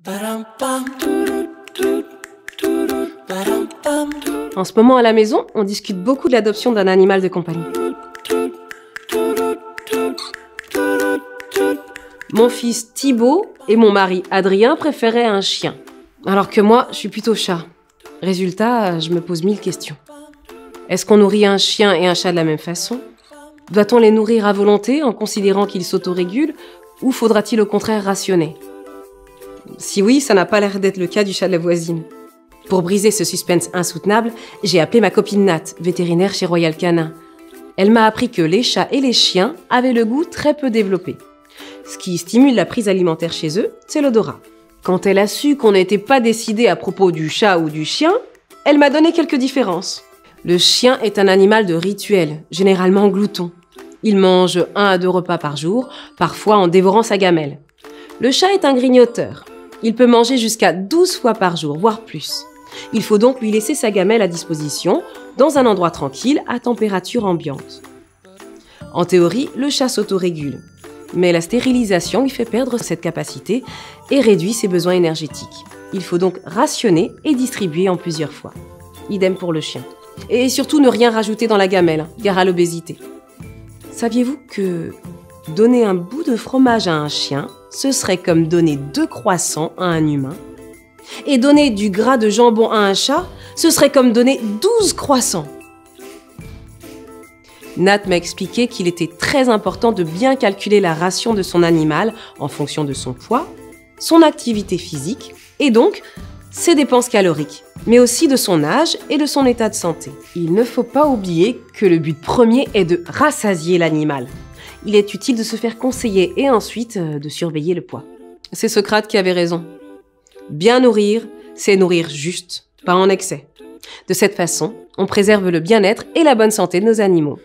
En ce moment à la maison, on discute beaucoup de l'adoption d'un animal de compagnie. Mon fils Thibaut et mon mari Adrien préféraient un chien, alors que moi, je suis plutôt chat. Résultat, je me pose 1000 questions. Est-ce qu'on nourrit un chien et un chat de la même façon? Doit-on les nourrir à volonté en considérant qu'ils s'autorégulent ou faudra-t-il au contraire rationner? Si oui, ça n'a pas l'air d'être le cas du chat de la voisine. Pour briser ce suspense insoutenable, j'ai appelé ma copine Nat, vétérinaire chez Royal Canin. Elle m'a appris que les chats et les chiens avaient le goût très peu développé. Ce qui stimule la prise alimentaire chez eux, c'est l'odorat. Quand elle a su qu'on n'était pas décidé à propos du chat ou du chien, elle m'a donné quelques différences. Le chien est un animal de rituel, généralement glouton. Il mange 1 à 2 repas par jour, parfois en dévorant sa gamelle. Le chat est un grignoteur. Il peut manger jusqu'à 12 fois par jour, voire plus. Il faut donc lui laisser sa gamelle à disposition, dans un endroit tranquille, à température ambiante. En théorie, le chat s'autorégule. Mais la stérilisation lui fait perdre cette capacité et réduit ses besoins énergétiques. Il faut donc rationner et distribuer en plusieurs fois. Idem pour le chien. Et surtout ne rien rajouter dans la gamelle, gare à l'obésité. Saviez-vous que donner un bout de fromage à un chien, ce serait comme donner 2 croissants à un humain? Et donner du gras de jambon à un chat, ce serait comme donner 12 croissants. Nat m'a expliqué qu'il était très important de bien calculer la ration de son animal en fonction de son poids, son activité physique et donc ses dépenses caloriques, mais aussi de son âge et de son état de santé. Il ne faut pas oublier que le but premier est de rassasier l'animal. Il est utile de se faire conseiller et ensuite de surveiller le poids. C'est Socrate qui avait raison. Bien nourrir, c'est nourrir juste, pas en excès. De cette façon, on préserve le bien-être et la bonne santé de nos animaux.